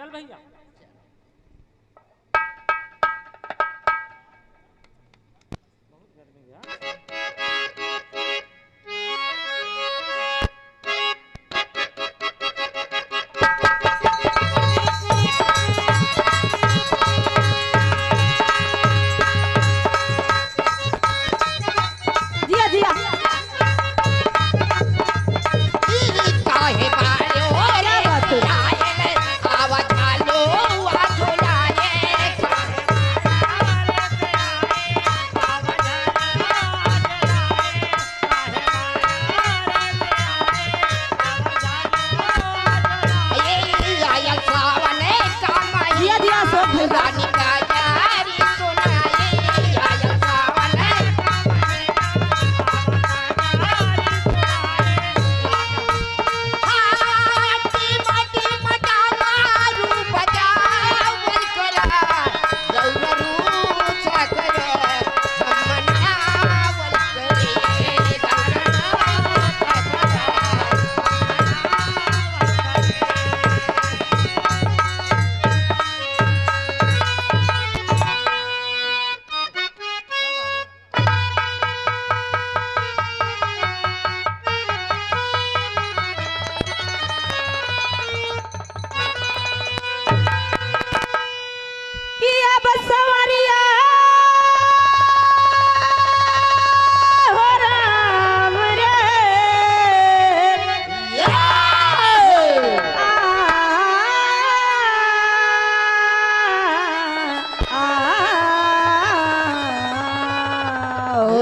चल भैया बहुत गर्मी है। जिया जिया काहे पायो क्या बात है? आये आवाज आलो आजोलाए ये आयल सावने कामाई जिया जिया सब भैया रानी का यारी सुनाए आयल सावने हाटी माटी मटा मारू बजावल करा गौरू छकर मनावल करे किया बसवरिया हो राम रे हो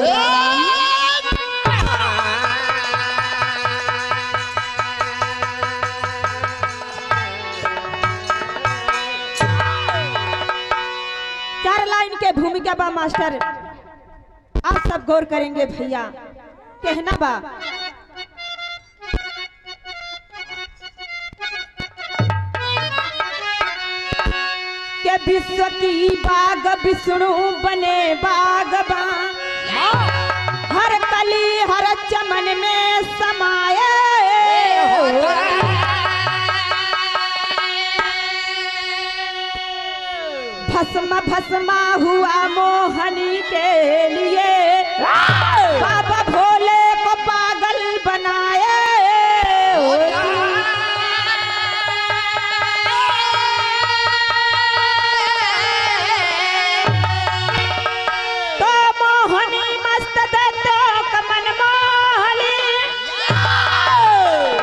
राम। चार लाइन के भूमिका बा मास्टर, आप सब गौर करेंगे भैया। कहना बा के विश्व की बाग विष्णु बने बागबान, हर कली हर चमन में समाये भस्म भस्मा हुआ मोहनी के लिए, बाबा भोले को पागल बनाए तो मोहनी मस्त दत्तो कमन मोहली,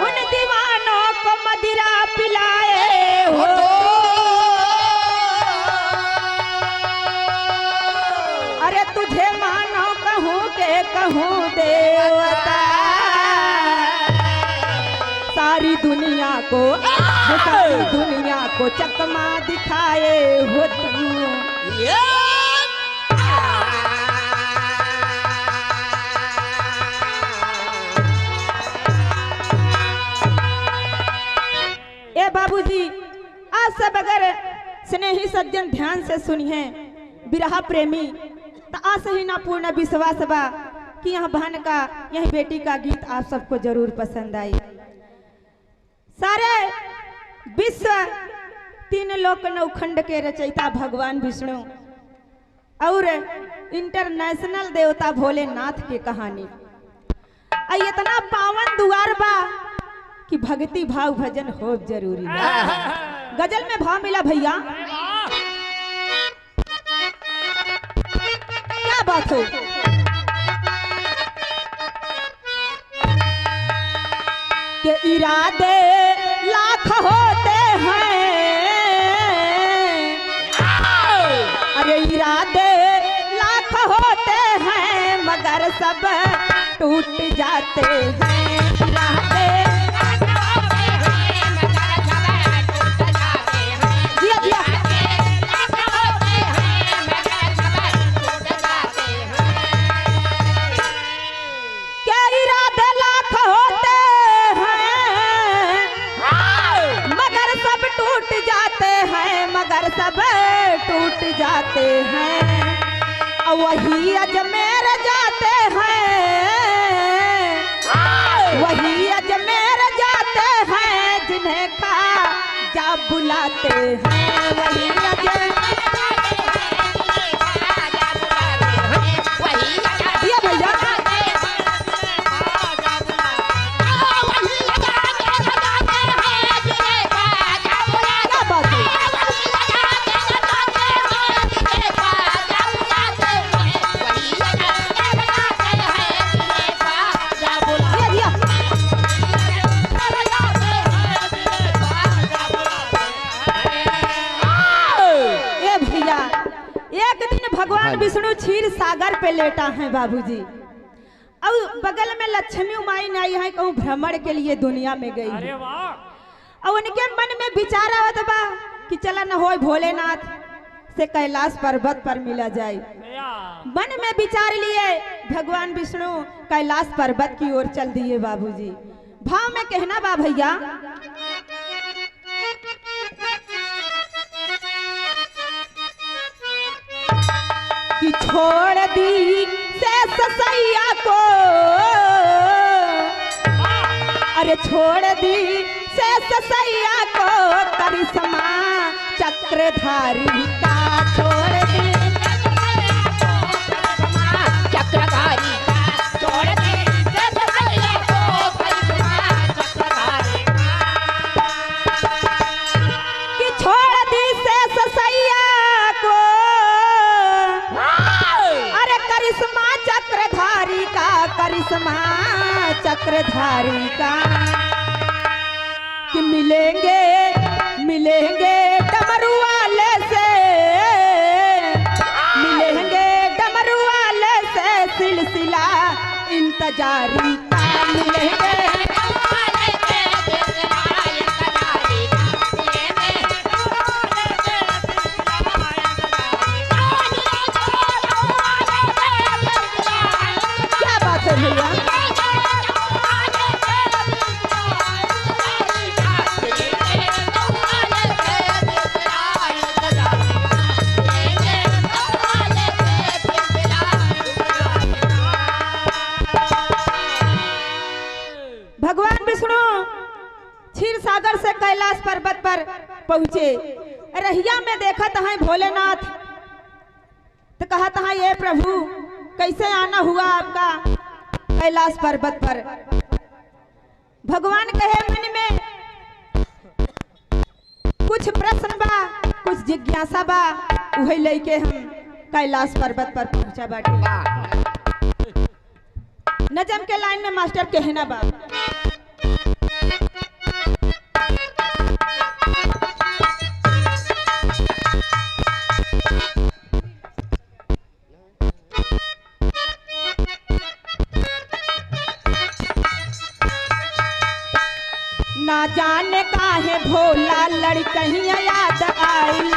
उन दीवानों को मदिरा पिलाए हो अरे तुझे मानो कहूँ के कहूँ देवता, सारी दुनिया को सारी दुनिया को चकमा दिखाए हो तुम। ए बाबूजी, आज सब अगर स्नेही सज्जन ध्यान से सुनिए बिरहा प्रेमी, तो आज ही ना पूर्ण विश्वास बा कि यह बहन का यह बेटी का गीत आप सबको जरूर पसंद आई। सारे विश्व तीन लोक नौखंड के रचयिता भगवान विष्णु और इंटरनेशनल देवता भोलेनाथ की कहानी। इतना पावन दुआर बा कि भक्ति भाव भजन हो जरूरी है। गजल में भाव मिला भैया, क्या बात हो। के इरादे लाख होते हैं, अरे इरादे लाख होते हैं मगर सब टूट जाते हैं। इरादे जिया जिया क्या इरादे लाख होते हैं मगर सब टूट जाते हैं, मगर सब टूट जाते हैं। और वही अजमेर जाते हैं, वही अजमेर जाते हैं जिन्हें खा ख्वाजा बुलाते हैं वही अजय दिया भैया क्या बात है दिया दिया ए भैया एक दिन भगवान विष्णु क्षीर सागर पे लेटा है बाबूजी। अब बगल में लक्ष्मी माई नहीं है कहूँ भ्रमण के लिए दुनिया में गई अरे है। वाह और उनके मन में विचार आवत बा कि चला न होय भोलेनाथ से कैलाश पर्वत पर मिला जाए। भैया मन में विचार लिए भगवान विष्णु कैलाश पर्वत की ओर चल दिए बाबूजी। भाव में कहना बा भैया कि छोड़ दी से ससैया को अरे छोड़ दी से ससैया को करिश्मा चक्रधारी का छोड़ दी चक्रधारी छोड़ दे ससैया को चक्रधारी कि छोड़ दी से ससैया को अरे करिश्मा चक्रधारी का करिश्मा चक्रधारी का कि मिलेंगे मिलेंगे डमरू वाले से मिलेंगे डमरू वाले से सिलसिला इंतजारी का मिलेंगे क्या बात है भैया भगवान विष्णु क्षीर सागर से कैलाश पर्वत पर पहुंचे। रहिया में देखत हैं भोलेनाथ तो कहत हैं ये प्रभु कैसे आना हुआ आपका कैलाश पर्वत पर। भगवान कहे मन में कुछ प्रश्न बा कुछ जिज्ञासा बा वही लेके हम कैलाश पर्वत पर पहुंचा बाटे। नजम के लाइन में मास्टर कहना बा ना जाने काहे भोला लड़कहिया याद आई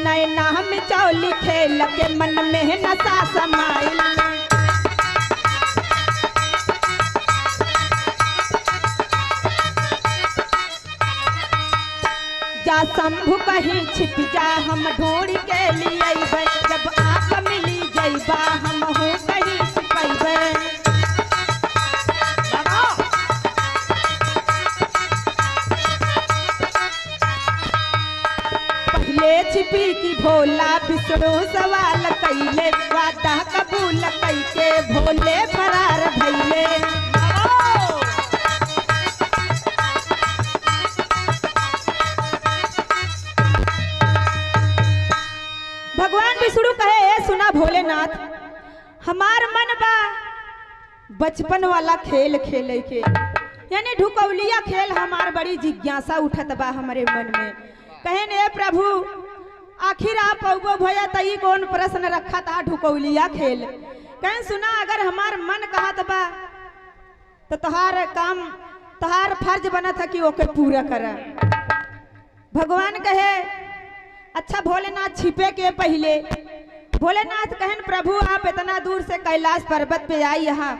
नैना हम चौली खेल के मन में नशा समाई जा शंभु कहीं छिप जा हम ढूंढ के लिए जब आप मिली जैबा हम हो कहीं छिपैबे पहले छिपी की भोला विष्णु सवाल कैले वादा कबूल कैके भोले फरार भैले भगवान विष्णु कहे ए सुना भोलेनाथ हमार मन बा बचपन वाला खेल खेले के यानी ढुकौलिया खेल हमार बड़ी जिज्ञासा उठत बा हमारे मन में। कहे ने प्रभु आखिर आप अगो भैया तई कौन प्रश्न रखा था ढुकौलिया खेल। कहें सुना अगर हमार मन कहत बा तो तहार काम तहार फर्ज बना था कि ओके पूरा करा। भगवान कहे अच्छा भोलेनाथ छिपे के पहले भोलेनाथ कहन प्रभु आप इतना दूर से कैलाश पर्वत पे आई यहाँ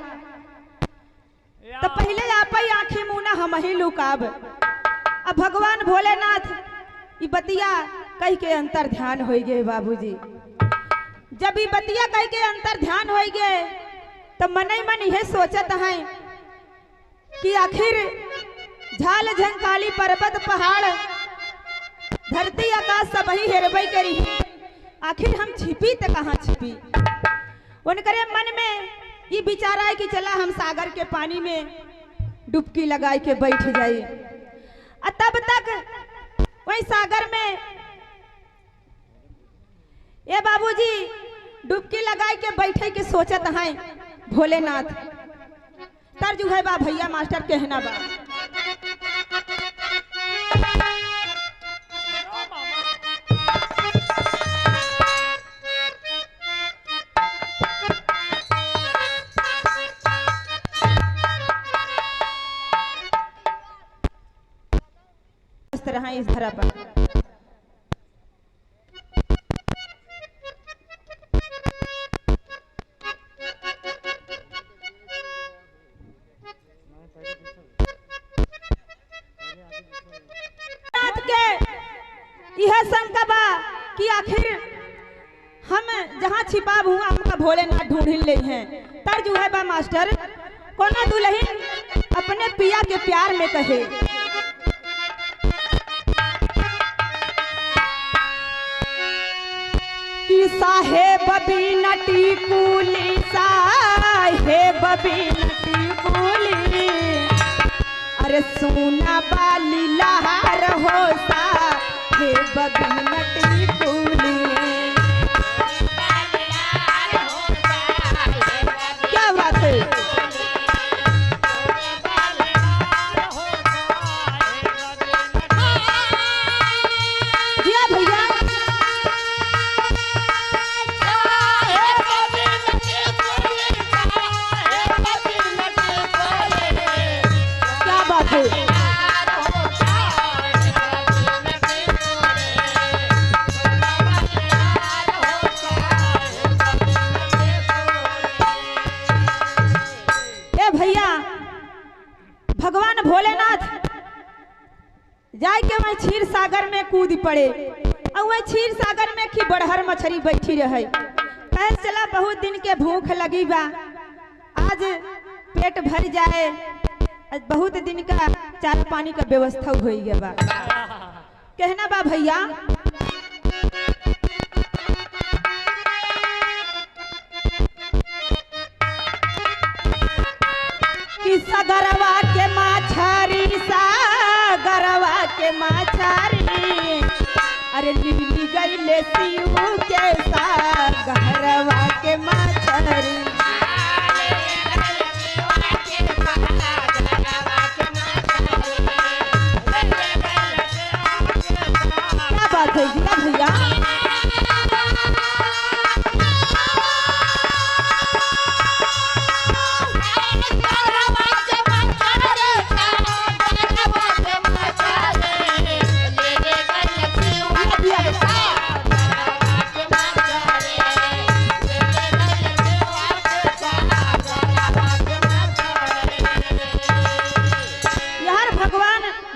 तो पहले आप ही आंखें मुना हम ही लुकाब। अब भगवान भोलेनाथ ये बतिया कह के अंतर ध्यान हो गए बाबूजी। जब ई बतिया कह के अंतर ध्यान हो गए तो मन ही मन यह सोचत है कि आखिर झाल झंकाली पर्वत पहाड़ धरती आकाश सब ही हेरबई करी, आखिर हम छिपी तो कहाँ छिपी। उनकरे मन में ये विचार है कि चला हम सागर के पानी में डुबकी लगाए के बैठ जाए। तब तक वही सागर में ये बाबूजी डुबकी लगाए के बैठे के सोचत हैं भोलेनाथ। तर्ज है बा भैया मास्टर कहना बा इस तरह इस धरा पर यह शंका बा कि आखिर हम जहाँ छिपा हुआ हमका भोलेनाथ ढूंढ ले हैं। तर्ज है बा मास्टर कोना दुल्हन अपने पिया के प्यार में कहे कि साहेब बीना टिकुली साहेब बीना टिकुली अरे सोना बाली लहार हो हे बबीना टिकुली। क्या बात है भैया भैया क्या बात है। भगवान भोलेनाथ जाए के वही क्षीर सागर में कूद पड़े और वही क्षीर सागर में की बड़हर मछली बैठी रहे। कहे चला बहुत दिन के भूख लगी बा, आज पेट भर जाए, आज बहुत दिन का चारा पानी का व्यवस्था हो गया बा। कहना बा भैया सागरवा के माछारी सागरवा के माछारी अरे लीली गईले शिव के सागरवा के माछारी। क्या बात है जी भैया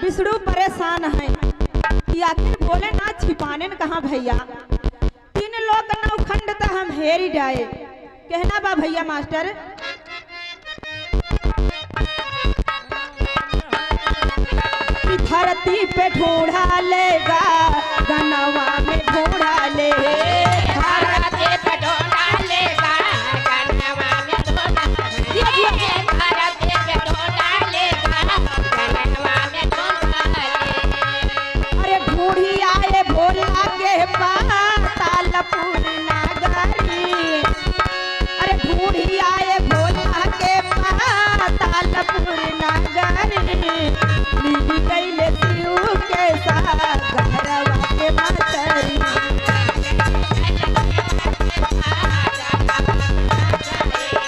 विष्णु परेशान है कि आखिर भोलेनाथ छिपाने कहाँ भैया। तीन लोग नौखंड तो हम हेरी जाए। कहना बा भैया मास्टर धरती पे ढूंढा लेगा गनवा में ढूंढा ले धरती पे ढूंढा लेगा गनवा में ढूंढा ले धरती पे ढूंढा लेगा गनवा में ढूंढा ले। अरे ढूंढी आए भोला के पातालपुर नगरी अरे ढूंढी आए भोला के पातालपुर नगरी लीली गईले शिव के सागरवा के माछारी।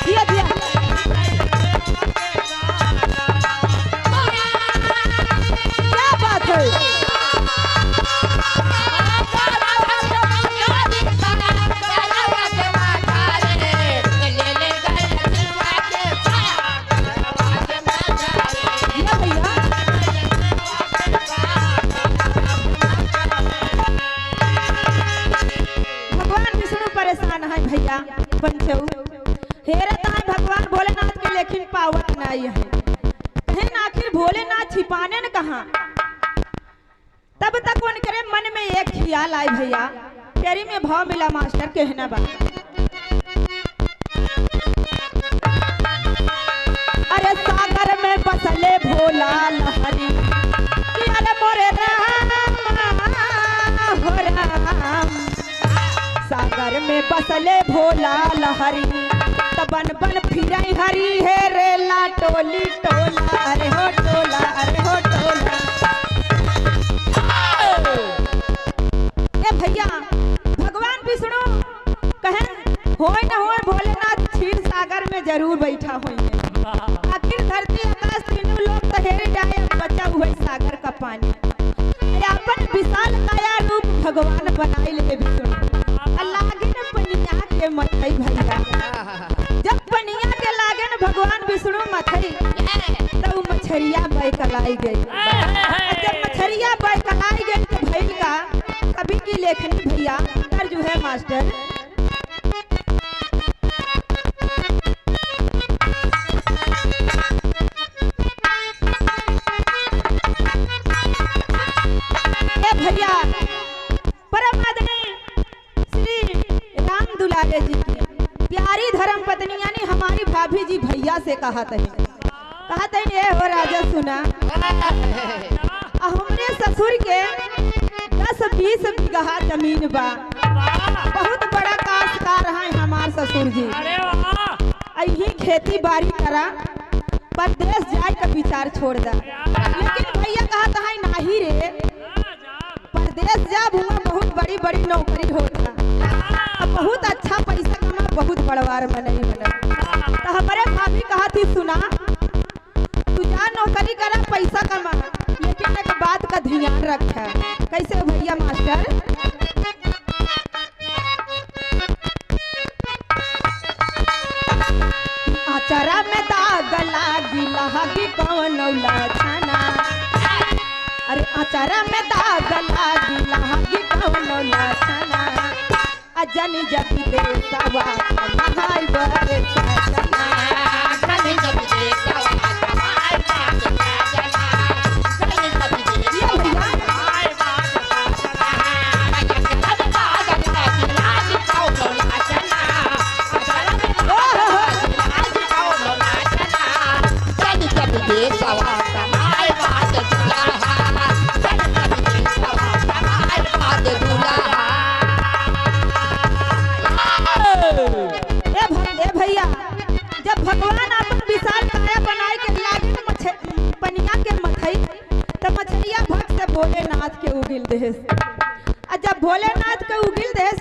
दिया दिया क्या बात है देखता है भगवान भोलेनाथ के लेकिन पावत नहीं है। कहें ना आखिर भोलेनाथ छिपाने न कहाँ। तब तक उनके मन में एक ख्याल आए भैया, तेरी में भाव मिला मास्टर कहना बा। अरे सागर में बसले भोला लहरी कि अरे मोरे राम हो राम। सागर में बसले भोला लहरी तबन बन फिरई हरी है रे ला टोली टोला। अरे हो टोला, अरे हो टोला। ए भैया भगवान विष्णु कहें होय न होय भोलेनाथ क्षीर सागर में जरूर बैठा होंगे। आखिर धरती आकाश तीनों लोग तहेरे जाए, बचा हुआ सागर का पानी। अपन विशाल काया रूप भगवान बनाई ले विष्णु। लागे न पनिया के मथई भैया, जब पनिया के लागे न भगवान विष्णु मथई तो मछरिया बैकलाई गई। जब मछरिया बैकलाई गई तो भैल का कभी की लेखनी भैया कर जो है मास्टर। भैया परम आदरणीय श्री राम दुलारे जी की प्यारी धर्म पत्नी यानी हमारी भाभी जी भैया से कहते ये हो राजा सुना, हमरे ससुर के 10-20 बीघा जमीन बा। बहुत बड़ा काश्तकार है हमार ससुर जी। यही खेती बाड़ी करा, परदेश जाए का विचार छोड़ दा। लेकिन भैया कहता है नाही रे, परदेश जा हुआ बहुत बड़ी बड़ी नौकरी होता, बहुत अच्छा पैसा कमा, बहुत बड़वार बनई बना। तो हमारे भाभी कहा थी सुना तू जा नौकरी करा पैसा कमा, लेकिन एक बात का ध्यान रखा। कैसे भैया मास्टर? आचारा में दाग लागी लहागी कौन लछना। अरे आचारा में दाग लागी लहागी कौन लछना। अजनी जबी दे सवा महाई बर छना। जनी जबी दे सवा महाई बर छना। जनी जबी दे सवा महाई बर छना। अजनी दाग लागी लागी कौन लछना। अजरा में लागी कौन लछना। जनी जबी दे सवा महाई बर छना। भैया जब भगवान अपन विशाल काया बनाए के लागे पनिया के मथई तो मछलिया भक्त से भोलेनाथ के उगिल देश। जब भोलेनाथ के उगिल देश